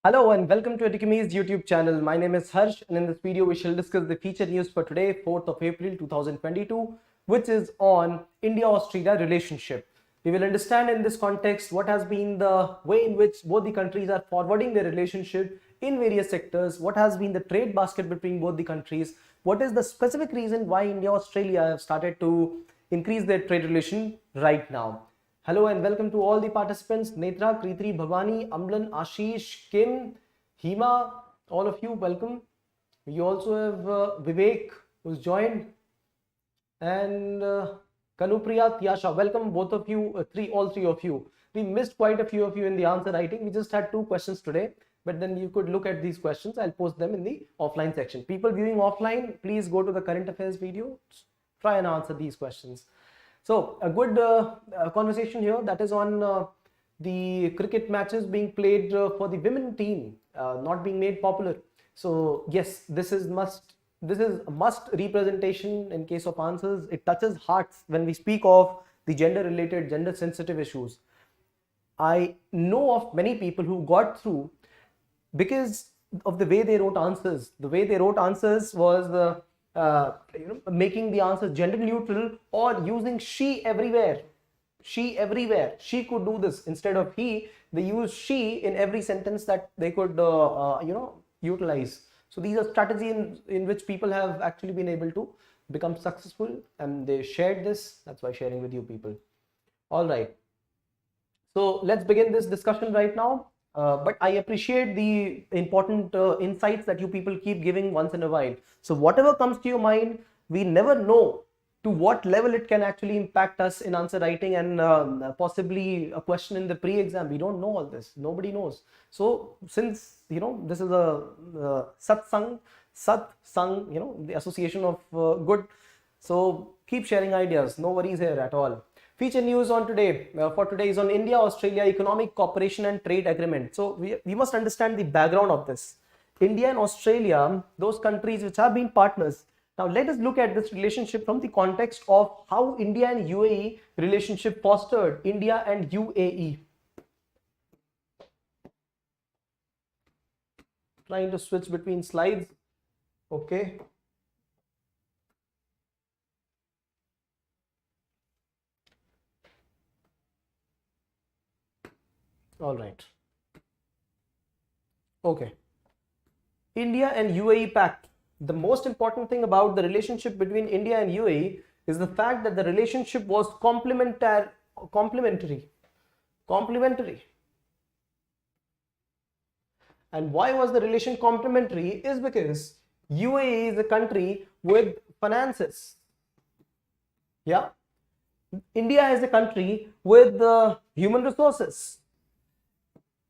Hello and welcome to Edukemy's YouTube channel. My name is Harsh and in this video we shall discuss the feature news for today, 4th of April 2022, which is on India-Australia relationship. We will understand in this context what has been the way in which both the countries are forwarding their relationship in various sectors, what has been the trade basket between both the countries, what is the specific reason why India-Australia have started to increase their trade relation right now. Hello and welcome to all the participants. Netra, Kritri, Bhavani, Amlan, Ashish, Kim, Hima, all of you, welcome. You also have Vivek who's joined, and Kanupriya, Tyasha, welcome both of you, all three of you. We missed quite a few of you in the answer writing. We just had 2 questions today, but then you could look at these questions. I'll post them in the offline section. People viewing offline, please go to the current affairs video. Try and answer these questions. So a good conversation here, that is on the cricket matches being played for the women team not being made popular. So yes, this is a must representation in case of answers. It touches hearts when we speak of the gender related, gender sensitive issues. I know of many people who got through because of the way they wrote answers. The way they wrote answers was making the answer gender neutral or using she everywhere. She everywhere. She could do this instead of he. They use she in every sentence that they could utilize. So these are strategies in which people have actually been able to become successful, and they shared this. That's why sharing with you people. All right. So let's begin this discussion right now. But I appreciate the important insights that you people keep giving once in a while. So whatever comes to your mind, we never know to what level it can actually impact us in answer writing and possibly a question in the pre-exam. We don't know all this. Nobody knows. So since this is a satsang, the association of good. So keep sharing ideas. No worries here at all. Feature news on today, for today is on India-Australia Economic Cooperation and Trade Agreement. So we must understand the background of this. India and Australia, those countries which have been partners. Now let us look at this relationship from the context of how India and UAE relationship fostered India and UAE. Trying to switch between slides. Okay. All right. Okay. India and UAE pact. The most important thing about the relationship between India and UAE is the fact that the relationship was complementary. And why was the relation complementary? Is because UAE is a country with finances. Yeah. India is a country with human resources.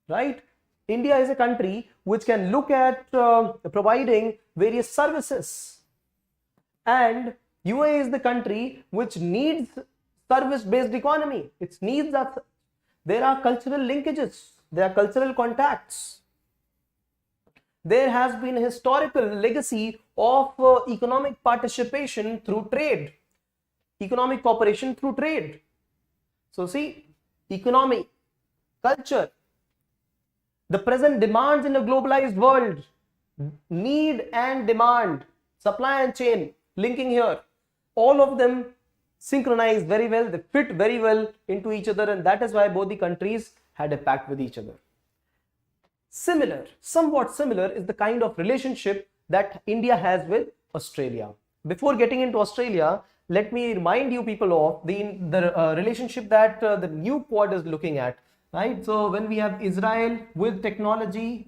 Right? India is a country which can look at providing various services, and UAE is the country which needs service-based economy. It needs that there are cultural linkages, there are cultural contacts. There has been a historical legacy of economic participation through trade, economic cooperation through trade. So see, economy, culture, the present demands in a globalized world, need and demand, supply and chain, linking here, all of them synchronize very well, they fit very well into each other, and that is why both the countries had a pact with each other. Similar, somewhat similar is the kind of relationship that India has with Australia. Before getting into Australia, let me remind you people of the relationship that the new quad is looking at. Right, so when we have Israel with technology,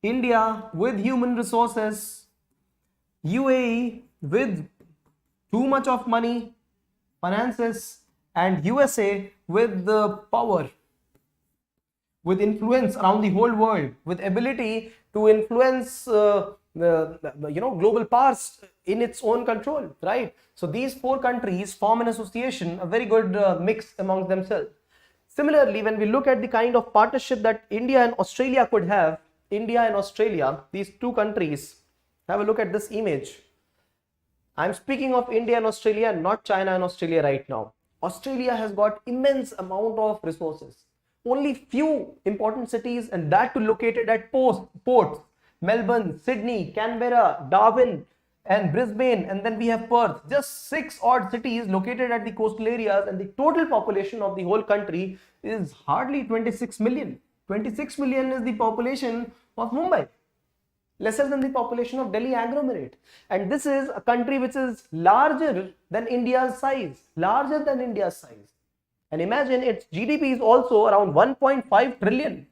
India with human resources, UAE with too much of money, finances, and USA with the power, with influence around the whole world, with ability to influence global powers in its own control. Right, so these 4 countries form an association, a very good mix among themselves. Similarly, when we look at the kind of partnership that India and Australia could have, India and Australia, these 2 countries, have a look at this image. I'm speaking of India and Australia, not China and Australia right now. Australia has got immense amount of resources. Only few important cities, and that too located at ports: Melbourne, Sydney, Canberra, Darwin, and Brisbane, and then we have Perth. Just 6 odd cities located at the coastal areas, and the total population of the whole country is hardly 26 million. 26 million is the population of Mumbai, lesser than the population of Delhi agglomerate. And this is a country which is larger than India's size, larger than India's size. And imagine its GDP is also around 1.5 trillion.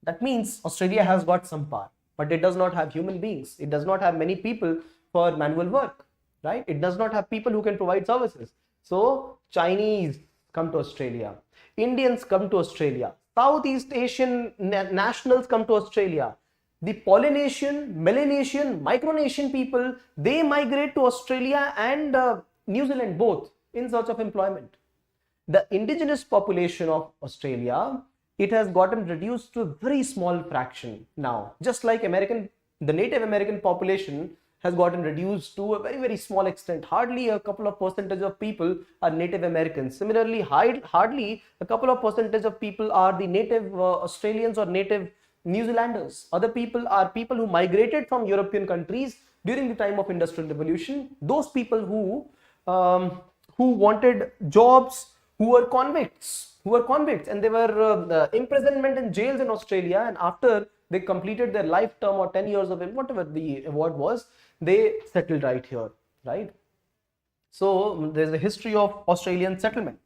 That means Australia has got some power, but it does not have human beings. It does not have many people for manual work, right? It does not have people who can provide services. So Chinese come to Australia, Indians come to Australia, Southeast Asian nationals come to Australia. The Polynesian, Melanesian, Micronesian people, they migrate to Australia and New Zealand both in search of employment. The indigenous population of Australia, it has gotten reduced to a very small fraction now. Just like the Native American population has gotten reduced to a very, very small extent. Hardly a couple of percentage of people are Native Americans. Similarly, hardly a couple of percentage of people are the native Australians or native New Zealanders. Other people are people who migrated from European countries during the time of Industrial Revolution. Those people who wanted jobs, who were convicts, and they were imprisonment in jails in Australia, and after they completed their life term or 10 years of whatever the award was, they settled right here, right? So there's a history of Australian settlement,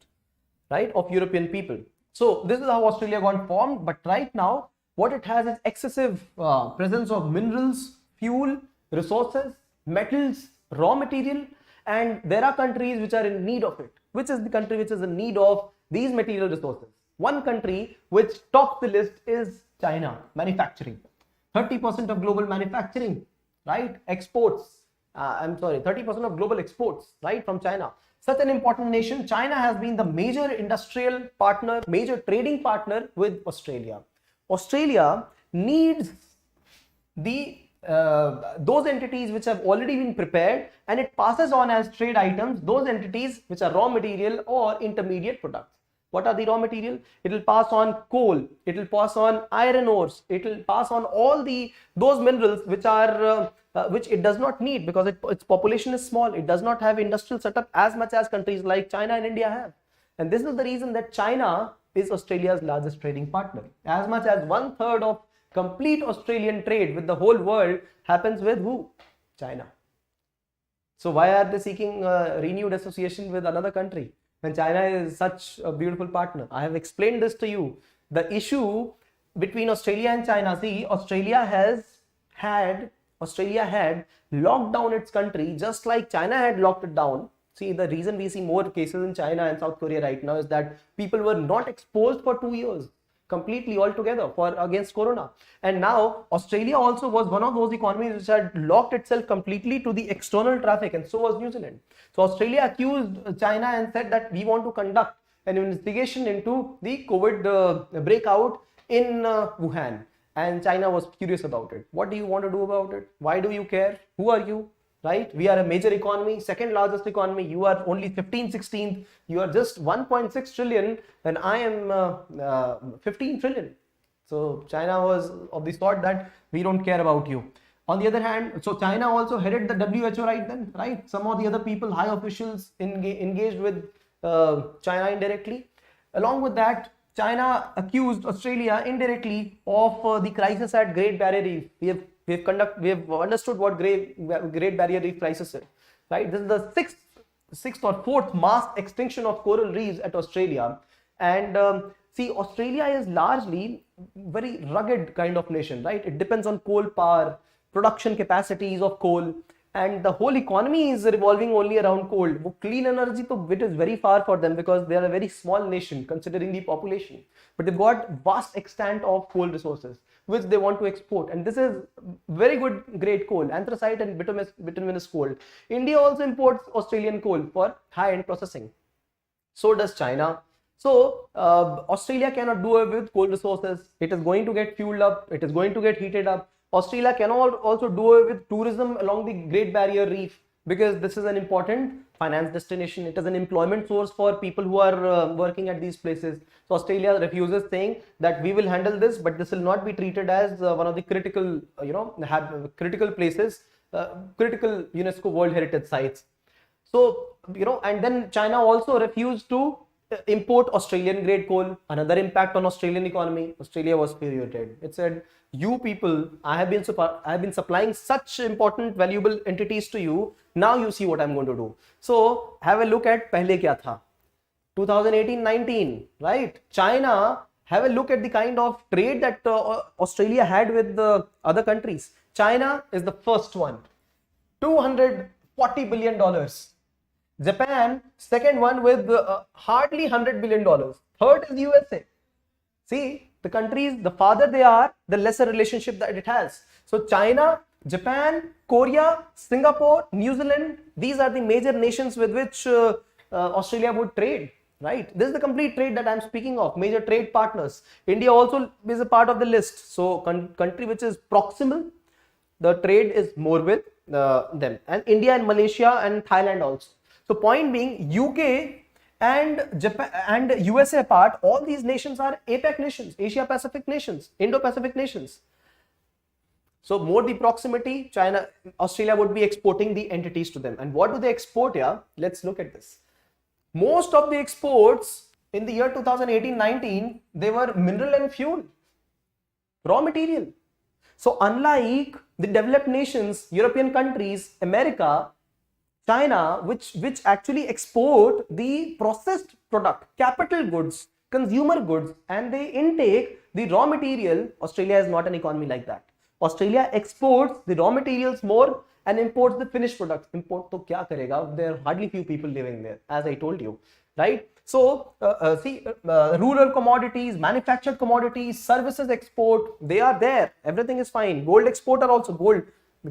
right, of European people. So this is how Australia got formed, but right now what it has is excessive presence of minerals, fuel, resources, metals, raw material, and there are countries which are in need of it. Which is the country which is in need of these material resources? One country which tops the list is China. Manufacturing, 30% of global manufacturing, right? Exports, 30% of global exports, right, from China. Such an important nation, China has been the major industrial partner, major trading partner with Australia. Australia needs those entities which have already been prepared, and it passes on as trade items those entities which are raw material or intermediate products. What are the raw material? It will pass on coal, it will pass on iron ores, it will pass on all those minerals which are which it does not need because its population is small. It does not have industrial setup as much as countries like China and India have. And this is the reason that China is Australia's largest trading partner. As much as 1/3 of complete Australian trade with the whole world happens with who? China. So why are they seeking renewed association with another country when China is such a beautiful partner? I have explained this to you. The issue between Australia and China, see, Australia had locked down its country just like China had locked it down. See, the reason we see more cases in China and South Korea right now is that people were not exposed for 2 years completely altogether against corona. And now Australia also was one of those economies which had locked itself completely to the external traffic, and so was New Zealand. So Australia accused China and said that we want to conduct an investigation into the COVID breakout in Wuhan. And China was curious about it. What do you want to do about it? Why do you care? Who are you? Right? We are a major economy, second largest economy. You are only 15th, 16th. You are just 1.6 trillion and I am 15 trillion. So China was of the thought that we don't care about you. On the other hand, so China also headed the WHO right then, right? Some of the other people, high officials engaged with China indirectly. Along with that, China accused Australia indirectly of the crisis at Great Barrier Reef. We have understood what Great Barrier Reef crisis is, right? This is the sixth or fourth mass extinction of coral reefs at Australia. And see, Australia is largely very rugged kind of nation, right? It depends on coal power, production capacities of coal, and the whole economy is revolving only around coal. Clean energy, it is very far for them because they are a very small nation considering the population. But they've got vast extent of coal resources which they want to export, and this is very good grade coal, anthracite and bituminous coal. India also imports Australian coal for high-end processing. So does China. So Australia cannot do away with coal resources. It is going to get fueled up. It is going to get heated up. Australia cannot also do away with tourism along the Great Barrier Reef. because this is an important finance destination. It is an employment source for people who are working at these places. So Australia refuses, saying that we will handle this, but this will not be treated as one of the critical, critical places, critical UNESCO World Heritage sites. So, and then China also refused to import Australian grade coal. Another impact on Australian economy. Australia was furiated. It said, you people, I have been supplying such important valuable entities to you. Now you see what I'm going to do. So have a look at pehle kya tha. 2018-19, right? China, have a look at the kind of trade that Australia had with the other countries. China is the first one, $240 billion. Japan, second one with hardly $100 billion. Third is USA. See, the countries, the farther they are, the lesser relationship that it has. So China, Japan, Korea, Singapore, New Zealand, these are the major nations with which Australia would trade, right? This is the complete trade that I'm speaking of, major trade partners. India also is a part of the list. So country which is proximal, the trade is more with them. And India and Malaysia and Thailand also. So point being, UK and Japan and USA apart, all these nations are APEC nations, Asia Pacific nations, Indo-Pacific nations. So more the proximity, China, Australia would be exporting the entities to them. And what do they export here? Let's look at this. Most of the exports in the year 2018-19, they were mineral and fuel, raw material. So unlike the developed nations, European countries, America, China, which actually export the processed product, capital goods, consumer goods, and they intake the raw material, Australia is not an economy like that. Australia exports the raw materials more and imports the finished products. Import to kya karega? There are hardly few people living there, as I told you, right? So rural commodities, manufactured commodities, services export, they are there. Everything is fine. Gold exporter also, gold.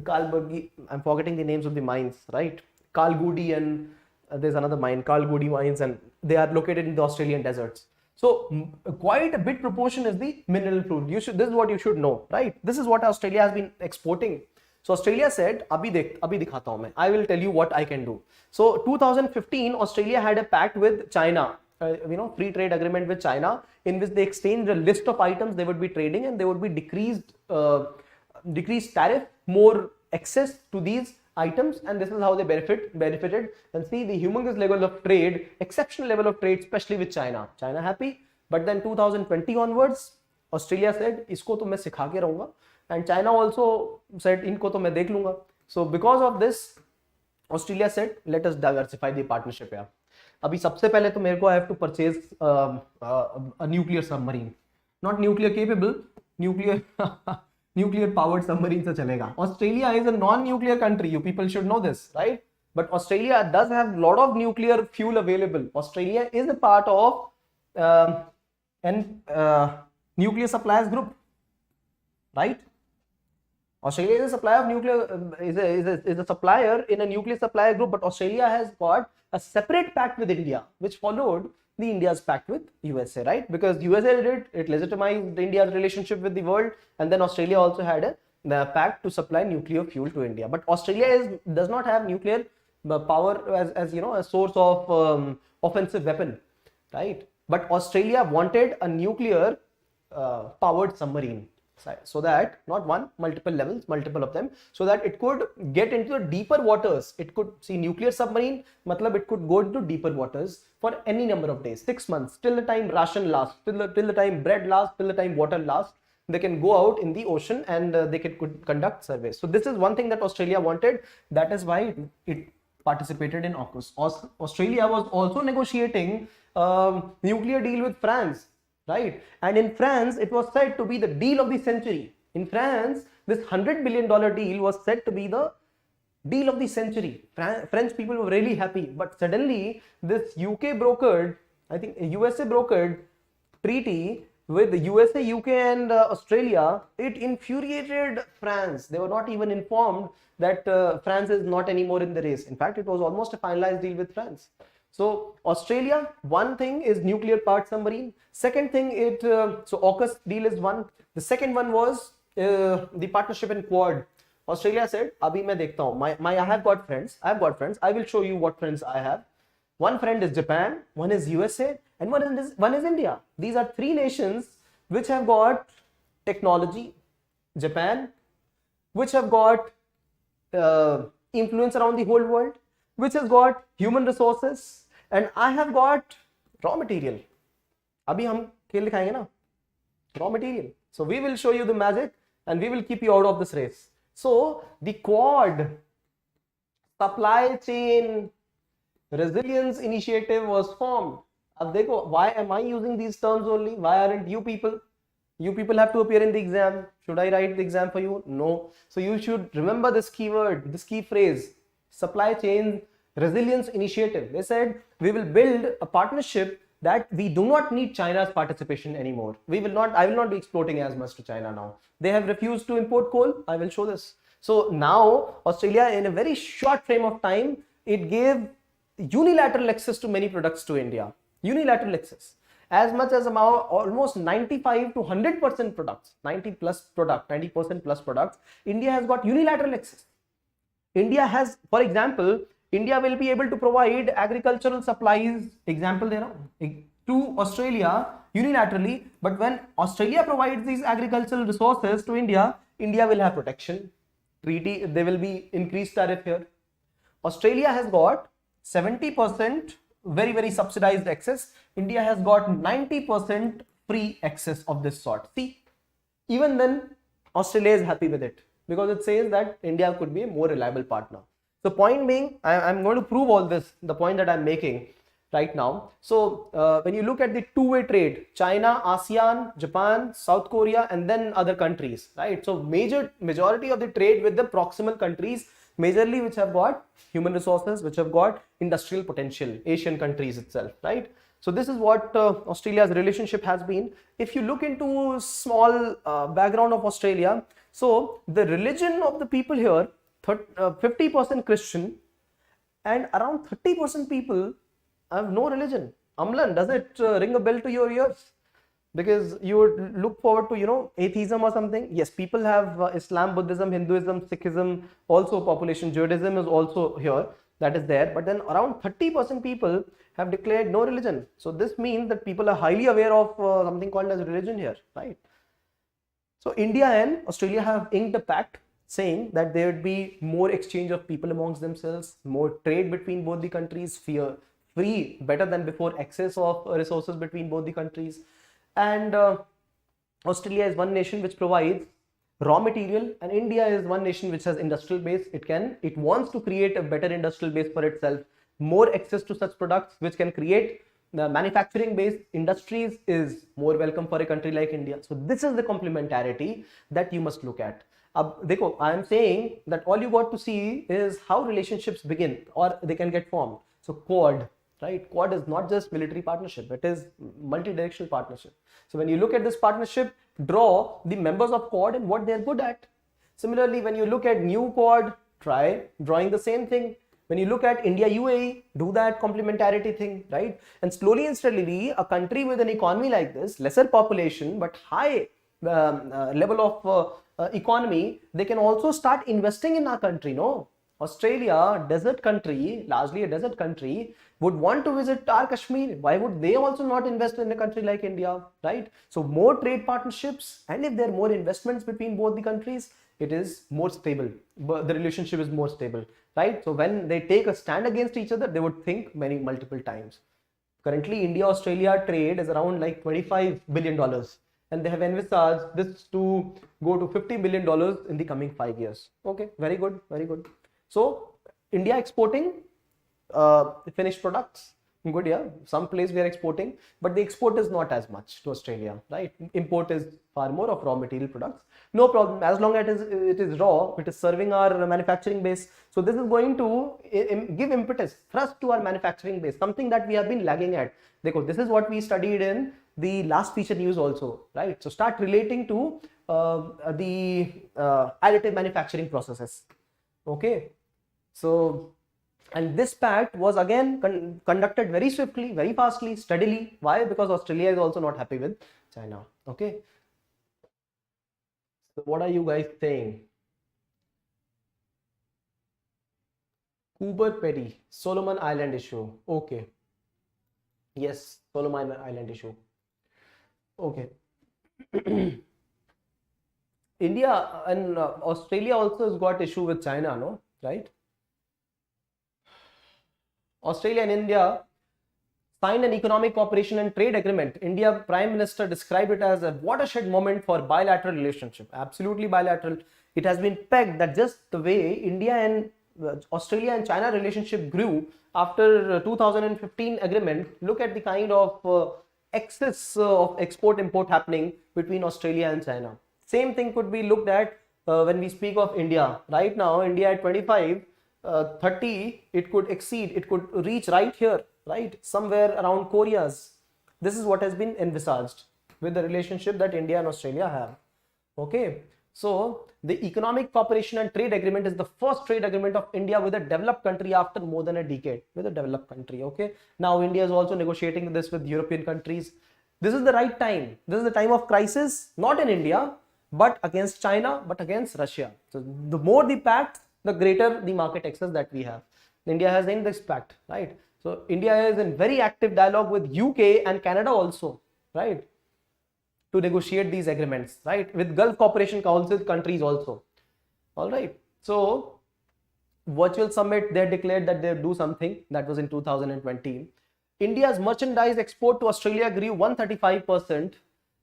I'm forgetting the names of the mines, right? Kalgoorlie and there's another mine, Kalgoorlie mines, and they are located in the Australian deserts. So quite a big proportion is the mineral fuel. This is what you should know, right? This is what Australia has been exporting. So Australia said, abhi dikhata hu main. I will tell you what I can do. So 2015, Australia had a pact with China, free trade agreement with China, in which they exchanged a list of items they would be trading, and there would be decreased tariff, more access to these items, and this is how they benefited. And see the humongous level of trade, exceptional level of trade, especially with China. China happy, but then 2020 onwards, Australia said, isko to main sikha ke rahunga, and China also said, inko to main dekh lunga. So because of this, Australia said, let us diversify the partnership here. Abhi sabse pehle to mere ko I have to purchase a nuclear submarine, not nuclear capable, nuclear nuclear powered submarine se chalega. Australia is a non-nuclear country. You people should know this, right? But Australia does have a lot of nuclear fuel available. Australia is a part of nuclear suppliers group, right? Australia is a supplier of nuclear is a supplier in a nuclear supplier group, but Australia has got a separate pact with India, which followed the India's pact with USA, right? Because USA did it legitimized India's relationship with the world, and then Australia also had the pact to supply nuclear fuel to India. But Australia does not have nuclear power as a source of offensive weapon, right? But Australia wanted a nuclear powered submarine, so that not one, multiple levels, multiple of them, so that it could get into the deeper waters. It could see nuclear submarine, matlab it could go into deeper waters for any number of days, 6 months, till the time ration lasts, till the time bread lasts, till the time water lasts. They can go out in the ocean and they could conduct surveys. So this is one thing that Australia wanted. That is why it participated in AUKUS. Australia was also negotiating nuclear deal with France, right? And in France, it was said to be the deal of the century. In France, this $100 billion deal was said to be the deal of the century. French people were really happy, but suddenly this USA brokered treaty with the USA, UK and Australia. It infuriated France. They were not even informed that France is not anymore in the race. In fact, it was almost a finalized deal with France. So Australia, one thing is nuclear powered submarine. Second thing, so AUKUS deal is one. The second one was the partnership in Quad. Australia said, "Abhi मैं देखता हूँ. I have got friends. I have got friends. I will show you what friends I have. One friend is Japan, one is USA, and one is India. These are three nations which have got technology. Japan, which have got influence around the whole world, which has got human resources, and I have got raw material. अभी हम खेल दिखाएंगे ना, raw material. So we will show you the magic and we will keep you out of this race. So the Quad supply chain resilience initiative was formed. अब देखो, why am I using these terms only? Why aren't you people? You people have to appear in the exam. Should I write the exam for you? No. So you should remember this keyword, this key phrase, supply chain resilience initiative. They said we will build a partnership that we do not need China's participation anymore. I will not be exporting as much to China now. They have refused to import coal. I will show this. So now Australia, in a very short frame of time, it gave unilateral access to many products to India. Unilateral access. As much as about almost 95 to 100% products, 90% plus products, India has got unilateral access. India has, for example, India will be able to provide agricultural supplies, example there, to Australia unilaterally, but when Australia provides these agricultural resources to India, India will have protection, treaty, there will be increased tariff here. Australia has got 70% very subsidized access. India has got 90% free access of this sort. See, even then Australia is happy with it because it says that India could be a more reliable partner. So point being, I'm going to prove all this, the point that I'm making right now. So when you look at the two-way trade, China, ASEAN, Japan, South Korea, and then other countries, right? So majority of the trade with the proximal countries, majorly which have got human resources, which have got industrial potential, Asian countries itself, right? So this is what Australia's relationship has been. If you look into small background of Australia, so the religion of the people here, 50% Christian and around 30% people have no religion. Amlan, does it ring a bell to your ears? Because you would look forward to, atheism or something. Yes, people have Islam, Buddhism, Hinduism, Sikhism, also population, Judaism is also here, that is there. But then around 30% people have declared no religion. So this means that people are highly aware of something called as religion here, right? So India and Australia have inked a pact saying that there would be more exchange of people amongst themselves, more trade between both the countries, free, better than before, access of resources between both the countries. And Australia is one nation which provides raw material, and India is one nation which has industrial base. It wants to create a better industrial base for itself, more access to such products which can create the manufacturing based industries is more welcome for a country like India. So this is the complementarity that you must look at. Dekho, I am saying that all you got to see is how relationships begin or they can get formed. So Quad, right? Quad is not just military partnership, it is multi-directional partnership. So when you look at this partnership, draw the members of Quad and what they are good at. Similarly, when you look at new Quad, try drawing the same thing. When you look at India UAE, do that complementarity thing, right? And slowly and steadily, a country with an economy like this, lesser population but high level of economy, they can also start investing in our country. No, Australia, desert country, largely a desert country, would want to visit our Kashmir. Why would they also not invest in a country like India, right? So more trade partnerships, and if there are more investments between both the countries, it is more stable. The relationship is more stable, right? So when they take a stand against each other, they would think multiple times. Currently, India-Australia trade is around like $25 billion. And they have envisaged this to go to $50 billion in the coming 5 years. Okay, very good, very good. So India exporting finished products, good, yeah, some place we are exporting, but the export is not as much to Australia, right? Import is far more of raw material products. No problem, as long as it is raw, it is serving our manufacturing base. So this is going to give impetus, thrust to our manufacturing base, something that we have been lagging at. This is what we studied in the last feature news also, right? So start relating to the additive manufacturing processes. Okay, so, and this pact was again conducted very swiftly, very fastly, steadily. Why? Because Australia is also not happy with China. Okay, so what are you guys saying? Cooper Perry, Solomon Island issue. Okay. Yes, Solomon Island issue. Okay. India and Australia also has got issue with China, no? Right? Australia and India signed an economic cooperation and trade agreement. India Prime Minister described it as a watershed moment for bilateral relationship. Absolutely bilateral. It has been pegged that just the way India and Australia and China relationship grew after 2015 agreement, look at the kind of excess of export import happening between Australia and China. Same thing could be looked at when we speak of India. Right now, India at 25, 30, it could exceed, it could reach right here, right? Somewhere around Korea's. This is what has been envisaged with the relationship that India and Australia have. Okay. So the economic cooperation and trade agreement is the first trade agreement of India with a developed country after more than a decade, with a developed country. Okay. Now India is also negotiating this with European countries. This is the right time. This is the time of crisis, not in India, but against China, but against Russia. So the more the pact, the greater the market access that we have. India has in this pact, right? So India is in very active dialogue with UK and Canada also, right? To negotiate these agreements, right? With Gulf Cooperation Council countries also. All right. So virtual summit, they declared that they'll do something. That was in 2020. India's merchandise export to Australia grew 135%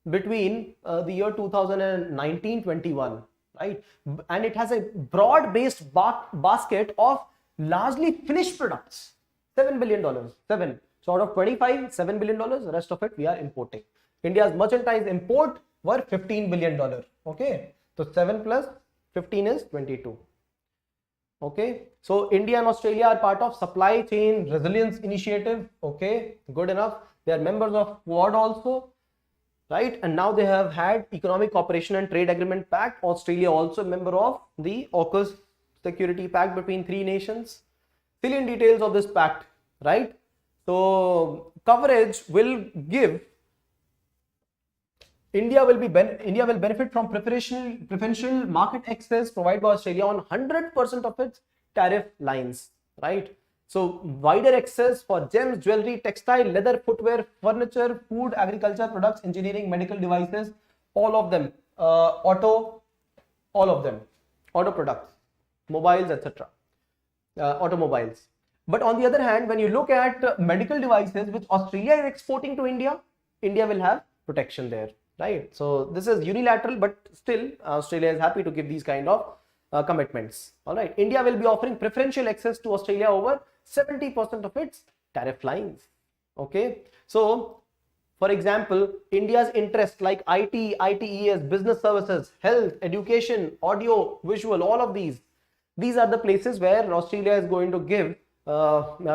between the year 2019-21, right? And it has a broad-based basket of largely finished products. $7 billion. 7. So out of 25, $7 billion, the rest of it we are importing. India's merchandise import were $15 billion. Okay. So 7 plus 15 is 22. Okay. So India and Australia are part of Supply Chain Resilience Initiative. Okay. Good enough. They are members of Quad also. Right. And now they have had Economic Cooperation and Trade Agreement Pact. Australia also a member of the AUKUS Security Pact between 3 nations. Salient details of this pact. Right. So coverage will give India will benefit from preferential market access provided by Australia on 100% of its tariff lines, right? So wider access for gems, jewelry, textile, leather, footwear, furniture, food, agriculture products, engineering, medical devices, all of them, auto products, mobiles, etc. Automobiles. But on the other hand, when you look at medical devices which Australia is exporting to India, India will have protection there. Right. So this is unilateral, but still Australia is happy to give these kind of commitments. All right. India will be offering preferential access to Australia over 70% of its tariff lines. Okay. So for example, India's interest like IT, ITES, business services, health, education, audio, visual, all of these are the places where Australia is going to give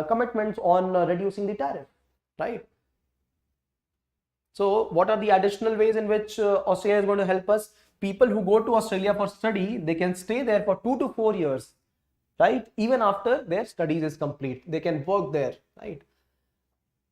commitments on reducing the tariff. Right. So what are the additional ways in which Australia is going to help us? People who go to Australia for study, they can stay there for 2 to 4 years, right? Even after their studies is complete, they can work there, right?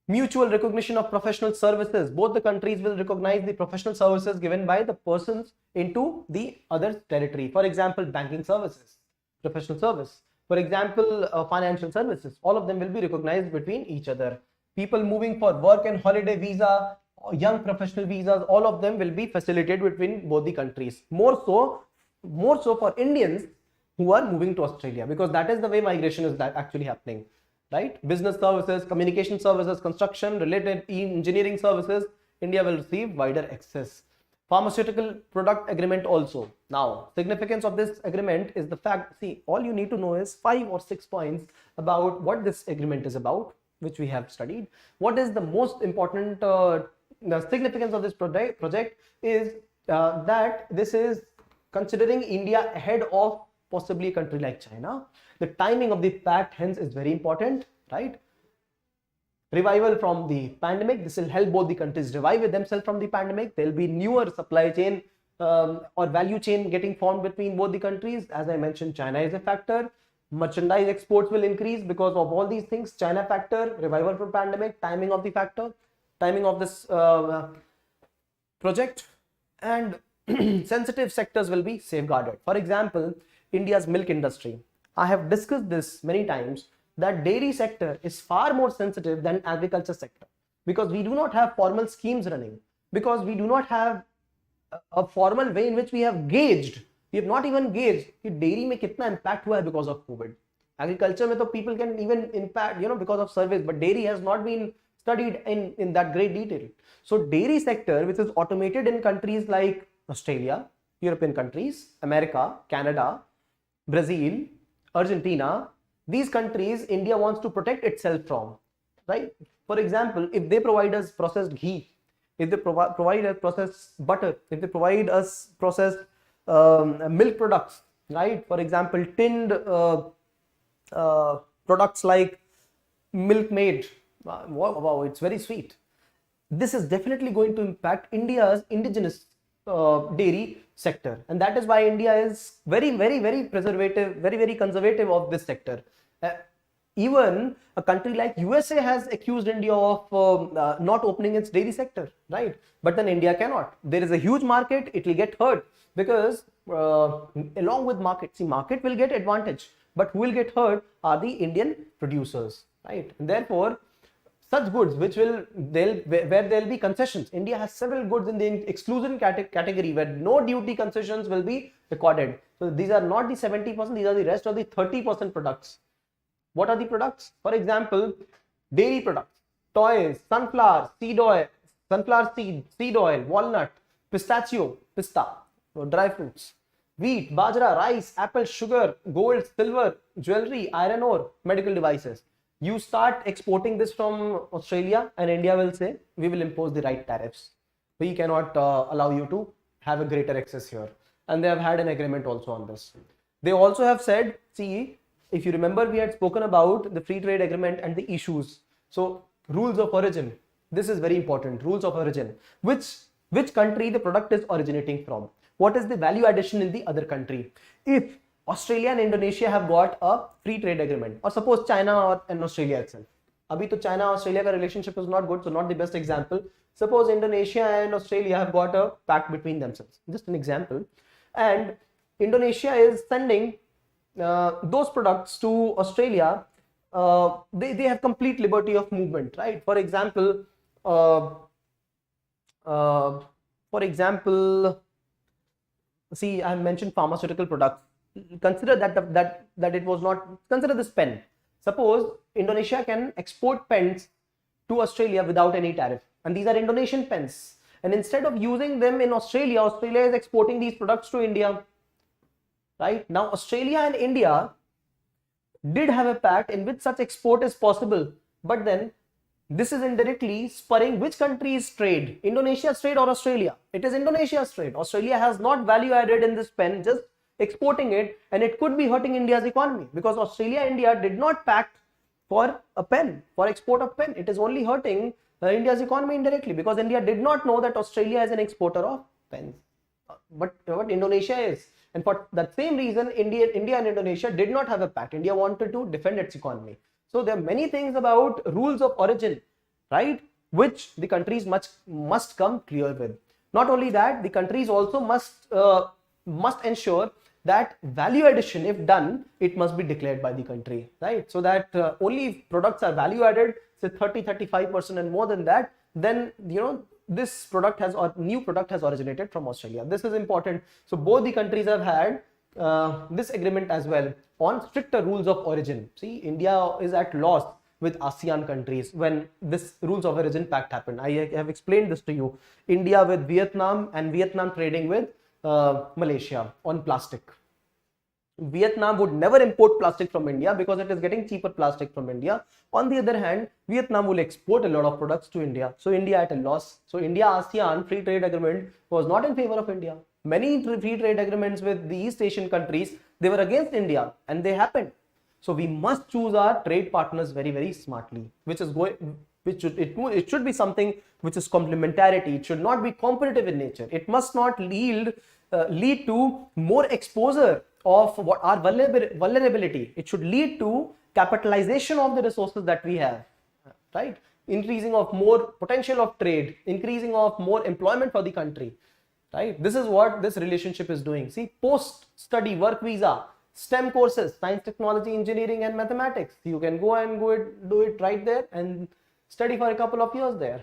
Mutual recognition of professional services. Both the countries will recognize the professional services given by the persons into the other territory. For example, banking services, professional service. For example, financial services. All of them will be recognized between each other. People moving for work and holiday visa, young professional visas, all of them will be facilitated between both the countries. More so for Indians who are moving to Australia, because that is the way migration is actually happening, right? Business services, communication services, construction related engineering services, India will receive wider access. Pharmaceutical product agreement also. Now, significance of this agreement is the fact, see, all you need to know is 5 or 6 points about what this agreement is about, which we have studied. What is the most important the significance of this project is that this is considering India ahead of possibly a country like China. The timing of the pact hence is very important, right? Revival from the pandemic. This will help both the countries revive themselves from the pandemic. There will be newer supply chain or value chain getting formed between both the countries. As I mentioned, China is a factor. Merchandise exports will increase because of all these things. China factor, revival from pandemic, timing of the factor, timing of this project, and sensitive sectors will be safeguarded. For example, India's milk industry. I have discussed this many times, that dairy sector is far more sensitive than agriculture sector, because we do not have formal schemes running, because we do not have a formal way in which we have gauged. We have not even gauged कि dairy में कितना impact हुआ है because of COVID. Agriculture में तो people can even impact, because of service, but dairy has not been studied in that great detail. So dairy sector, which is automated in countries like Australia, European countries, America, Canada, Brazil, Argentina, these countries India wants to protect itself from, right? For example, if they provide us processed ghee, if they provide us processed butter, if they provide us processed milk products, right? For example, tinned products like Milkmaid, wow, it's very sweet. This is definitely going to impact India's indigenous dairy sector, and that is why India is very, very, very preservative, very, very conservative of this sector. Even a country like USA has accused India of not opening its dairy sector, right? But then India cannot. There is a huge market, it will get hurt, because along with market, see, market will get advantage, but who will get hurt are the Indian producers, right? And therefore, such goods where there will be concessions. India has several goods in the exclusion category where no duty concessions will be recorded. So these are not the 70%, these are the rest of the 30% products. What are the products? For example, dairy products, toys, sunflower seed, seed oil, walnut, pistachio, pista, dry fruits, wheat, bajra, rice, apple, sugar, gold, silver, jewelry, iron ore, medical devices. You start exporting this from Australia and India will say, we will impose the right tariffs. We cannot allow you to have a greater access here. And they have had an agreement also on this. They also have said, see, if you remember, we had spoken about the free trade agreement and the issues. So rules of origin, this is very important. Rules of origin, which country the product is originating from. What is the value addition in the other country? If Australia and Indonesia have got a free trade agreement, or suppose China and Australia itself. Abhi to China Australia ka relationship is not good, so not the best example. Suppose Indonesia and Australia have got a pact between themselves. Just an example. And Indonesia is sending those products to Australia. They have complete liberty of movement, right? For example, see, I have mentioned pharmaceutical products. Consider that it was not, consider this pen. Suppose Indonesia can export pens to Australia without any tariff, and these are Indonesian pens, and instead of using them in Australia, Australia is exporting these products to India, right? Now Australia and India did have a pact in which such export is possible, but then this is indirectly spurring which country's trade, Indonesia's trade or Australia? It is Indonesia's trade. Australia has not value added in this pen, just exporting it, and it could be hurting India's economy, because Australia and India did not pact for a pen, for export of pen. It is only hurting India's economy indirectly, because India did not know that Australia is an exporter of pens, but Indonesia is. And for that same reason, India and Indonesia did not have a pact. India wanted to defend its economy. So there are many things about rules of origin, right, which the countries must come clear with. Not only that, the countries also must ensure that value addition, if done, it must be declared by the country, right? So that only if products are value added, say 30-35% and more than that, then this product has, or new product has originated from Australia. This is important. So both the countries have had this agreement as well on stricter rules of origin. See, India is at loss with ASEAN countries when this rules of origin pact happened. I have explained this to you. India with Vietnam, and Vietnam trading with Malaysia on plastic. Vietnam would never import plastic from India because it is getting cheaper plastic from India. On the other hand, Vietnam will export a lot of products to India. So India at a loss. So India-ASEAN free trade agreement was not in favor of India. Many free trade agreements with the East Asian countries, they were against India, and they happened. So we must choose our trade partners very, very smartly, it should be something which is complementarity. It should not be competitive in nature. It must not lead to more exposure of what our vulnerability. It should lead to capitalization of the resources that we have, right? Increasing of more potential of trade, increasing of more employment for the country, right? This is what this relationship is doing. See, post-study work visa, STEM courses, science, technology, engineering, and mathematics. You can go and do it right there and study for a couple of years there,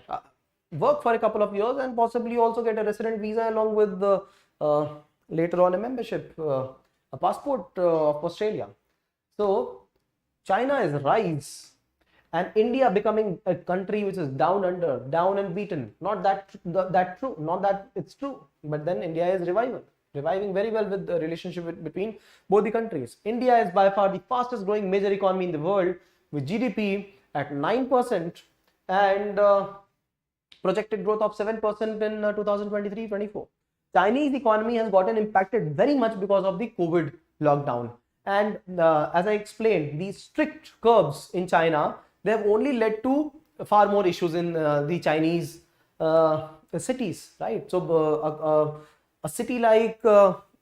work for a couple of years, and possibly also get a resident visa along with the later on a membership, a passport of Australia. So China is rise, and India becoming a country which is down under, down and beaten. Not that true, not that it's true, but then India is reviving very well with the relationship between both the countries. India is by far the fastest growing major economy in the world, with GDP at 9% and projected growth of 7% in 2023-24. Chinese economy has gotten impacted very much because of the COVID lockdown. And as I explained, these strict curbs in China, they have only led to far more issues in the Chinese cities, right? So a city like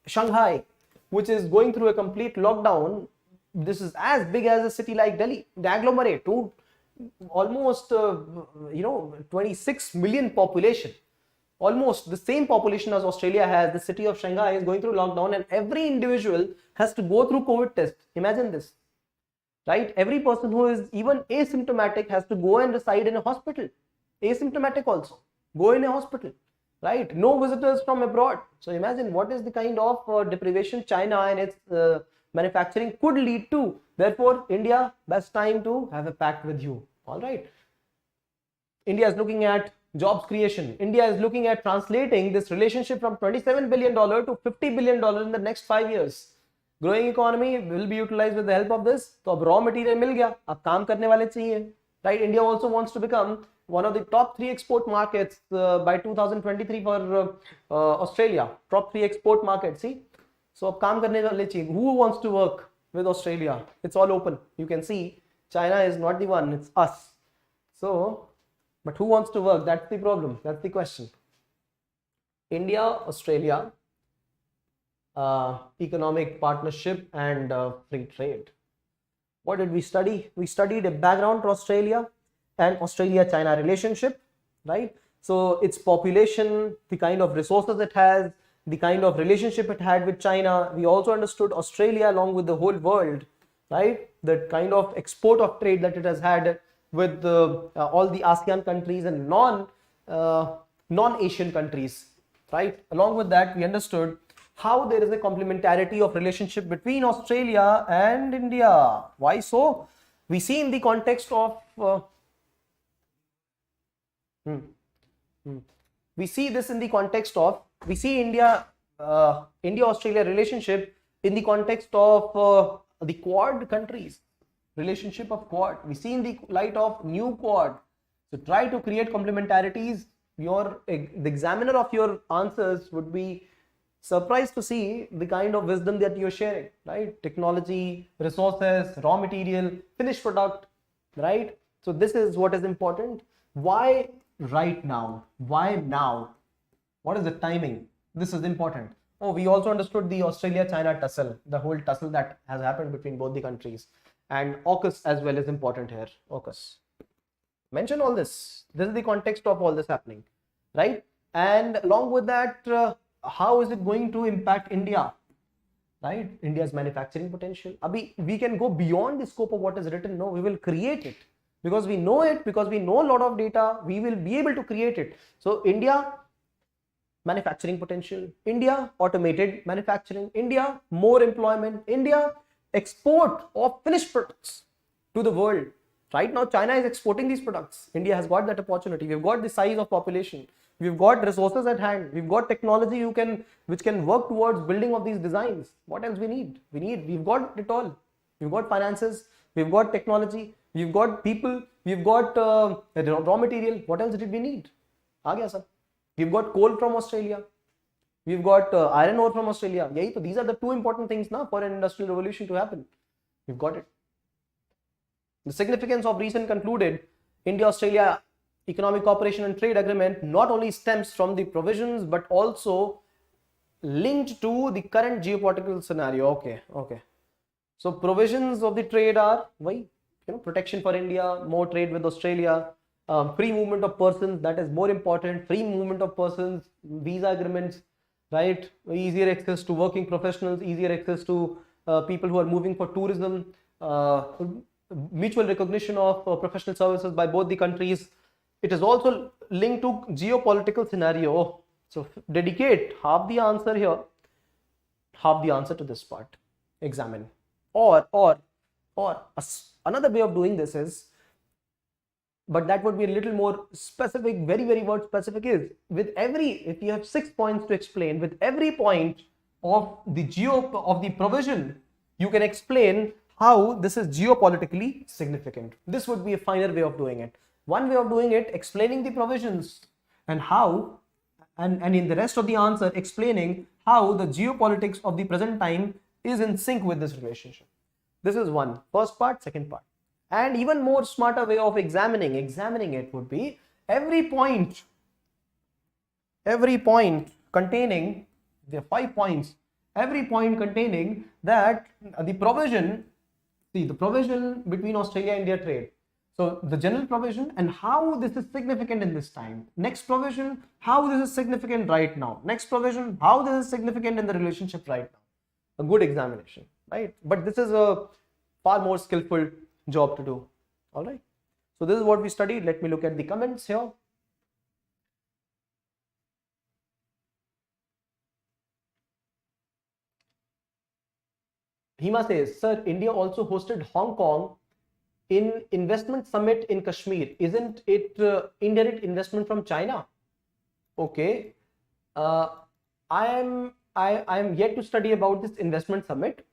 Shanghai, which is going through a complete lockdown, this is as big as a city like Delhi, the agglomerate, to almost 26 million population, almost the same population as Australia has. The city of Shanghai is going through lockdown, and every individual has to go through COVID test. Imagine this, right? Every person who is even asymptomatic has to go and reside in a hospital. Asymptomatic also go in a hospital, right? No visitors from abroad. So imagine what is the kind of deprivation China and its manufacturing could lead to. Therefore, India, best time to have a pact with you. All right. India is looking at jobs creation. India is looking at translating this relationship from $27 billion to $50 billion in the next 5 years. Growing economy will be utilized with the help of this. So अब raw material मिल गया, अब काम करने वाले चाहिए, right? India also wants to become one of the top 3 export markets by 2023 for Australia. Top 3 export markets. See, so अब काम करने वाले चाहिए. Who wants to work with Australia? It's all open. You can see China is not the one, it's us. So, but who wants to work? That's the problem. That's the question. India, Australia, economic partnership and free trade. What did we study? We studied a background to Australia and Australia-China relationship, right? So its population, the kind of resources it has, the kind of relationship it had with China. We also understood Australia along with the whole world, right? The kind of export of trade that it has had with all the ASEAN countries and non-Asian countries, right? Along with that, we understood how there is a complementarity of relationship between Australia and India. Why so? We see in the context of we see this in the context of, we see India-Australia relationship in the context of the Quad countries, relationship of Quad. We see in the light of new Quad. So try to create complementarities. The examiner of your answers would be surprised to see the kind of wisdom that you're sharing, right? Technology, resources, raw material, finished product, right? So this is what is important. Why right now? Why now? What is the timing? This is important. Oh, we also understood the Australia-China tussle, the whole tussle that has happened between both the countries. And AUKUS as well is important here. AUKUS. Mention all this. This is the context of all this happening, right? And along with that, how is it going to impact India, right? India's manufacturing potential. Abhi, we can go beyond the scope of what is written. No, we will create it. Because we know it, because we know a lot of data, we will be able to create it. So India, manufacturing potential. India, automated manufacturing. India, more employment. India, export of finished products to the world. Right now, China is exporting these products. India has got that opportunity. We've got the size of population. We've got resources at hand. We've got technology which can work towards building of these designs. What else we need? We've got it all. We've got finances. We've got technology. We've got people. We've got raw material. What else did we need? Aa gaya sir. We've got coal from Australia. We've got iron ore from Australia. These are the 2 important things now for an industrial revolution to happen. We've got it. The significance of recent concluded India-Australia Economic Cooperation and Trade Agreement not only stems from the provisions but also linked to the current geopolitical scenario. Okay. So provisions of the trade are protection for India, more trade with Australia, free movement of persons, that is more important. Free movement of persons, visa agreements, right? Easier access to working professionals, easier access to people who are moving for tourism, mutual recognition of professional services by both the countries. It is also linked to geopolitical scenario. So dedicate half the answer here, half the answer to this part. Examine. Another way of doing this is, but that would be a little more specific, very word specific, is with every, if you have 6 points to explain, with every point of the provision, you can explain how this is geopolitically significant. This would be a finer way of doing it. One way of doing it, explaining the provisions and how, and in the rest of the answer, explaining how the geopolitics of the present time is in sync with this relationship. This is one, first part, second part. And even more smarter way of examining it would be every point containing, there are 5 points, every point containing that the provision, see the provision between Australia-India trade. So the general provision and how this is significant in this time. Next provision, how this is significant right now. Next provision, how this is significant in the relationship right now. A good examination, right? But this is a far more skillful job to do. All right. So this is what we studied. Let me look at the comments here. Hima says, sir, India also hosted Hong Kong in investment summit in Kashmir. Isn't it indirect investment from China? Okay. I am yet to study about this investment summit.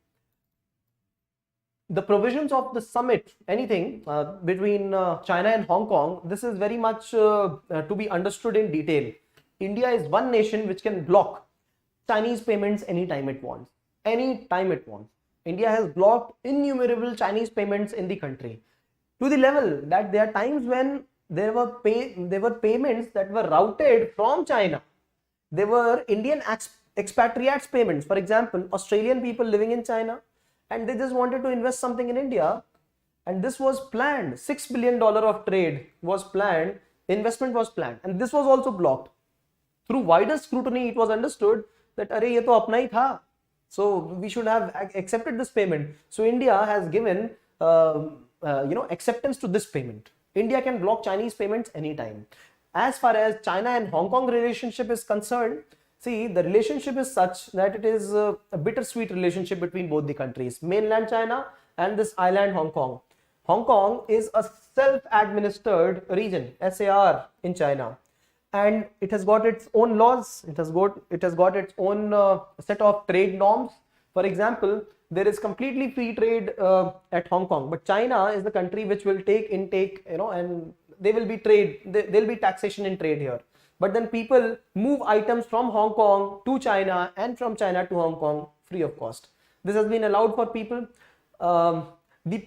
The provisions of the summit, anything between China and Hong Kong, this is very much to be understood in detail. India is one nation which can block Chinese payments anytime it wants. Anytime it wants. India has blocked innumerable Chinese payments in the country, to the level that there are times when there were payments that were routed from China. There were Indian expatriates payments. For example, Australian people living in China, and they just wanted to invest something in India, and this was planned. $6 billion of trade was planned, investment was planned, and this was also blocked. Through wider scrutiny, it was understood that arey ye to apna hi tha, so we should have accepted this payment. So India has given acceptance to this payment. India can block Chinese payments anytime. As far as China and Hong Kong relationship is concerned, see, the relationship is such that it is a bittersweet relationship between both the countries, mainland China and this island Hong Kong. Hong Kong is a self-administered region, SAR, in China, and it has got its own laws. It has got its own set of trade norms. For example, there is completely free trade at Hong Kong, but China is the country which will take intake, and there will be trade. There will be taxation in trade here. But then people move items from Hong Kong to China and from China to Hong Kong free of cost. This has been allowed for people. The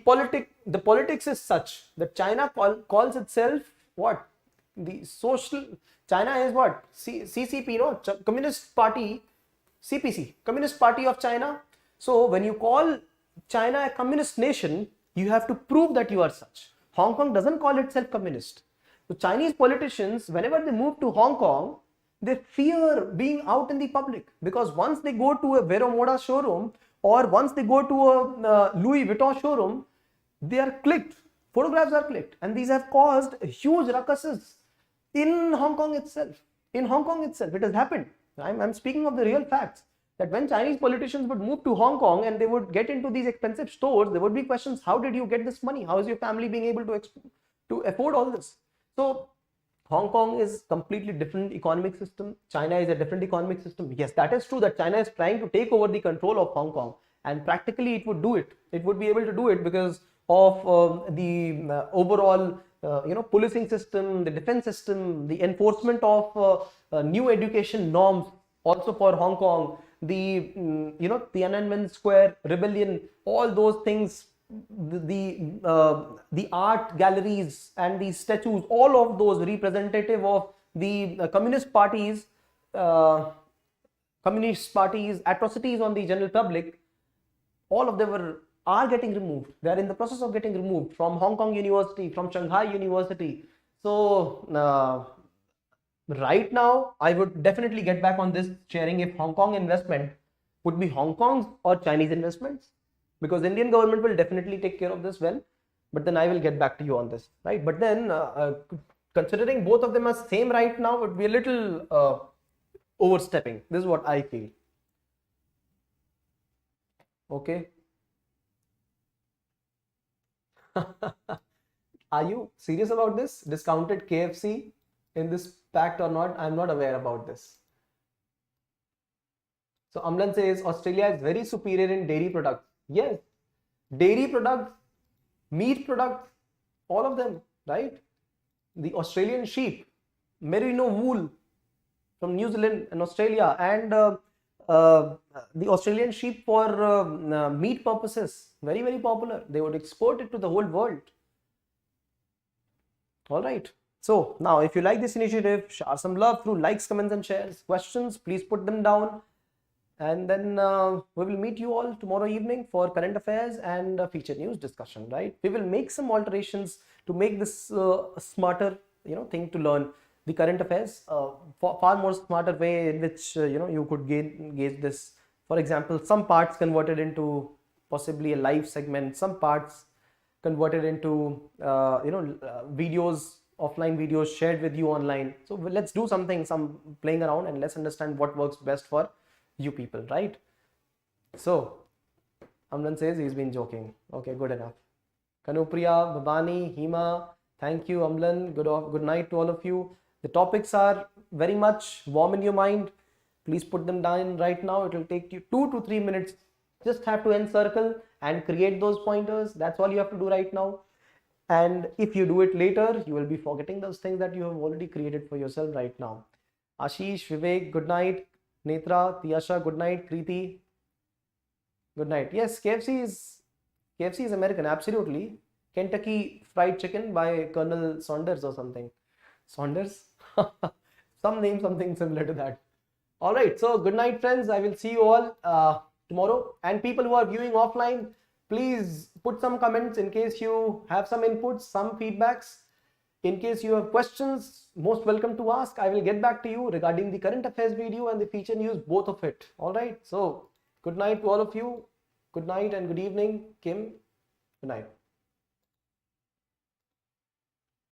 politics is such that China calls itself what? The social. China is what? CCP, Communist Party, CPC, Communist Party of China. So when you call China a communist nation, you have to prove that you are such. Hong Kong doesn't call itself communist. So Chinese politicians, whenever they move to Hong Kong, they fear being out in the public, because once they go to a Vero Moda showroom or once they go to a Louis Vuitton showroom, they are clicked, photographs are clicked, and these have caused huge ruckuses in Hong Kong itself. In Hong Kong itself, it has happened. I'm speaking of the real facts, that when Chinese politicians would move to Hong Kong and they would get into these expensive stores, there would be questions: how did you get this money? How is your family being able to afford all this? So Hong Kong is completely different economic system. China is a different economic system. Yes, that is true that China is trying to take over the control of Hong Kong, and practically it would do it. It would be able to do it because of the overall policing system, the defense system, the enforcement of new education norms also for Hong Kong, the Tiananmen Square rebellion, all those things, the art galleries and the statues, all of those representative of the communist parties atrocities on the general public, all of them are getting removed. They are in the process of getting removed from Hong Kong University, from Shanghai University. So right now I would definitely get back on this sharing if Hong Kong investment would be Hong Kong's or Chinese investments, because Indian government will definitely take care of this well, but then I will get back to you on this, right? But then considering both of them are same right now would be a little overstepping. This is what I feel. Okay. Are you serious about this? Discounted KFC in this pact or not? I'm not aware about this. So Amlan says Australia is very superior in dairy products. Yes, dairy products, meat products, all of them, right? The Australian sheep, merino wool from New Zealand and Australia, and the Australian sheep for meat purposes, very, very popular. They would export it to the whole world. All right. So now, if you like this initiative, share some love through likes, comments, and shares. Questions, please put them down. And then we will meet you all tomorrow evening for current affairs and feature news discussion, right? We will make some alterations to make this a smarter, thing to learn the current affairs, far more smarter way in which, you could gauge this. For example, some parts converted into possibly a live segment, some parts converted into, videos, offline videos shared with you online. So let's do something, some playing around, and let's understand what works best for you people, right? So Amlan says he's been joking. Okay, good enough. Kanupriya, Babani, Hima, thank you. Amlan, good night to all of you. The topics are very much warm in your mind. Please put them down right now. It will take you 2 to 3 minutes. Just have to encircle and create those pointers. That's all you have to do right now. And if you do it later, you will be forgetting those things that you have already created for yourself right now. Ashish, Vivek, good night. Netra, Tiyasha, good night. Kriti, good night. Yes, KFC is American, absolutely. Kentucky Fried Chicken by Colonel Saunders or something. Saunders? Some name, something similar to that. All right, so good night, friends. I will see you all tomorrow. And people who are viewing offline, please put some comments in case you have some inputs, some feedbacks. In case you have questions, most welcome to ask. I will get back to you regarding the current affairs video and the feature news, both of it. All right. So good night to all of you. Good night and good evening. Kim, good night.